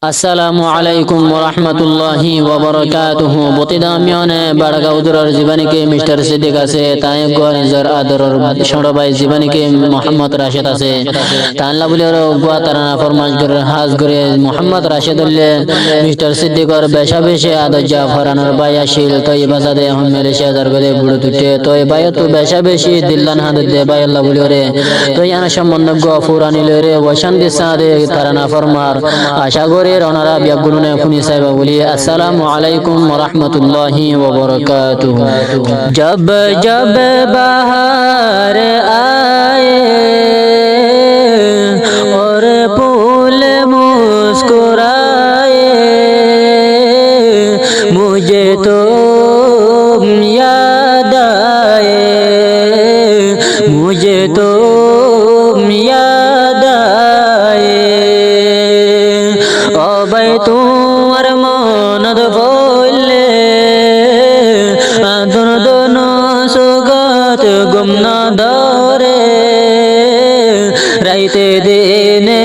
আসসালামু আলাইকুম ওরহমতুল্লাহি ওবরকাতুহু বতিদামিয়নে বাড়গাউদুরর জীবনীকে মিস্টার সিদ্দিক আছে তাই নিজের আদরর ছোট ভাই জীবনীকে মোহাম্মদ রাশেদ আছে তানলা বলির গুয়া তারানা ফরমাজ করে হাজ করে মোহাম্মদ রাশেদুল্লে মিস্টার সিদ্দিকর বেশা বেশি আদর জাফরানোর ভাই আসিল তৈ বাজাদে এখন মালয়েশিয়া দার করে বুড়ো তুটে তৈ ভাই তো বেশা বেশি দিল্লান হাদ দে ভাই আল্লাহ বলিরে তৈ আনা সম্বন্ধ গুয়া ফুরানিল রে ওয়াশান দিসাদে তারানা ফরমার আশা করে ওনারা বিয়াগুনে খুনি সাহেব বলি আসসালামু আলাইকুম ওয়া রাহমাতুল্লাহি ওয়া বারাকাতুহু जब जब बहार आए और फूल मुस्कुराए मुझे तो याद आए मुझे तो याद आए ओ भाई তোমার মনদ বললে दोनों सुगत गुमना दौरे राइते देने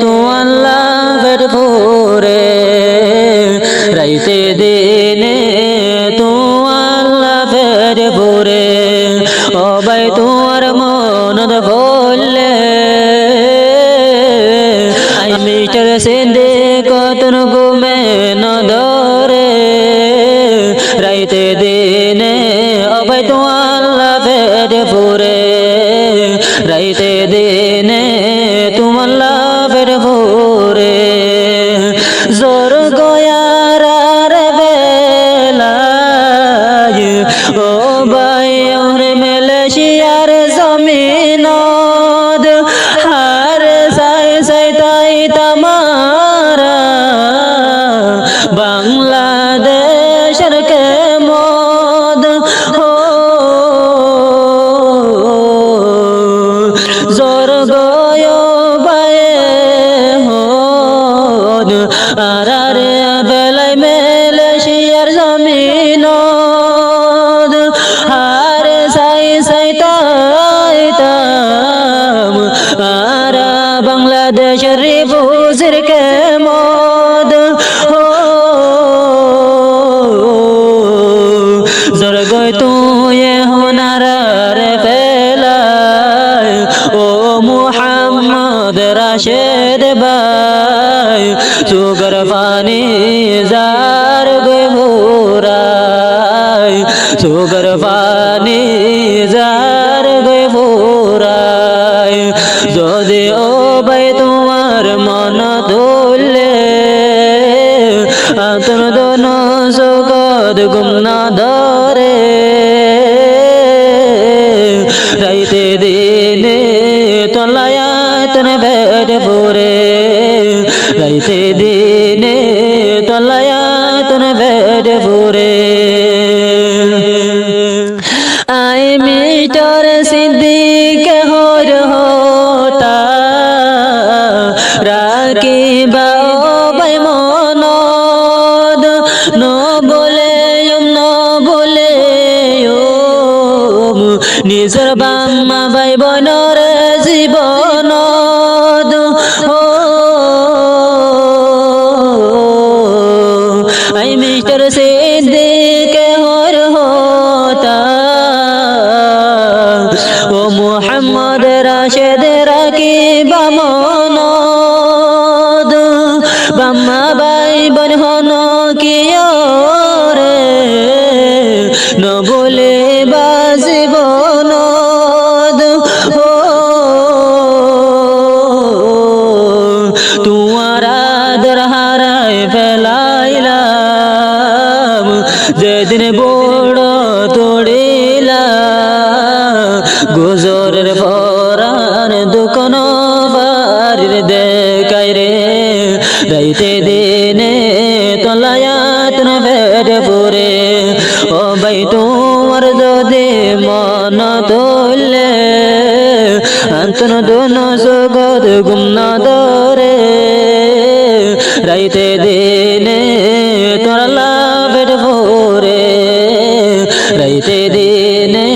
तू अल्लाह भरपूरे राइते देने तू अल्लाह भरपूरे ओ भाई तुम्हार मन बोले आई मिस्टर सिंधे कतन गुमे न दौरे राइते देने अबे तो अल्लाह फेर पूरे राइते देने तुम अल्लाह फेर पूरे जोर गोयार बेला ओ भाई और मालয়েশিয়ার जमीनद हार साई साई ताई तमारा बांग्लादेश के मोद हो जोर गोयो बाए होद आरारे बेलाई माলয়েশিয়ার जमीनद हार साई साई ताई ताम आरा बांग्लादेश रिफुजिर के मोद हो जोर गई तू ये होनार फेलाय ओ मुहम्मद राशिद भाई सुगर पानी जार गई भूराय सुगर पानी जार गई भूराय যদি ও ভাই তোমার মন ধরলে আতর দোন সুগত গুমনা ধরে রাইতে দিনে তলায়াতন বেদ পুরে রাইতে দিনে তলায়াতন বেদ পুরে আই মিস্টার সিদ্দিক হর হতা রাকিবা ভাই মনদ ন বলে নিজর বাম্মা ভাই বনর জীবনদ ও আই মিস্টার সিদ্দিক হর হতা ও মুহাম্মদ রাশেদ রাকিবা মনদ বাম্মা ভাই বন হন কিয় রে ন বলে বাজীবনদ ও তোমার আদর হারায় ফেলাইলাম যেদিন বড় তোড়িলা গুজরের পরান দুকন বাড়ির দেখাই রে রাইতে দিনে তলায়াত না ফের পুরে ও ভাই তোমার যদি মন তোলে আন্তন দোন সুগত গুমনা দরে রাইতে দিনে তোর লাভের পুরে রাইতে দিনে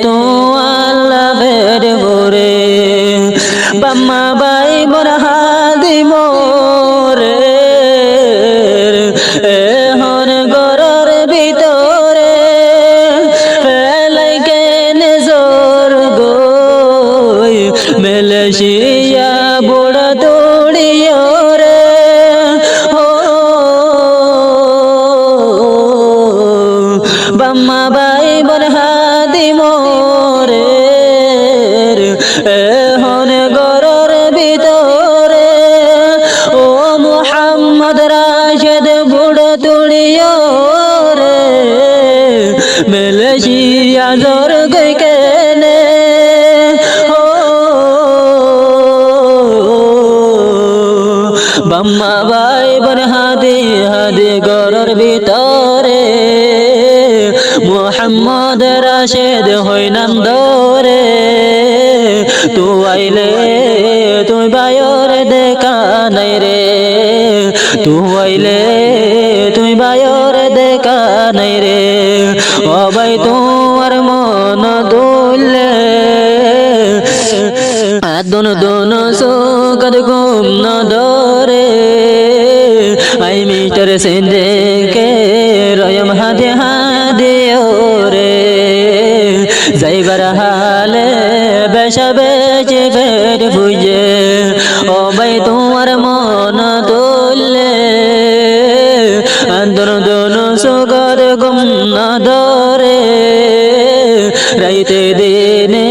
তো আল্লাহ ফের পুরে বাম্মা ভাই মোর হাদি মোরে বাম্মা ভাই বোন হাদি হাদি গরর ভিতরে মোহাম্মদ রাশেদ হই নাম দরে তুই আইলে তুই বায়র দেখা নাই রে তুই আইলে তুই বায়র দেখা নাই রে ও ভাই তোমার মন দুলে দোন দোন সুগদ গুম ন দরে আই মিস্টার সিদ্দিকে রয়ম হাদে হাদে ওরে যাইবার হালে বেশা বেচে বের বুঝে ও ভাই তোমার মন তুললে দোন দোন সুগদ গুম ন দরে রাইতে দিনে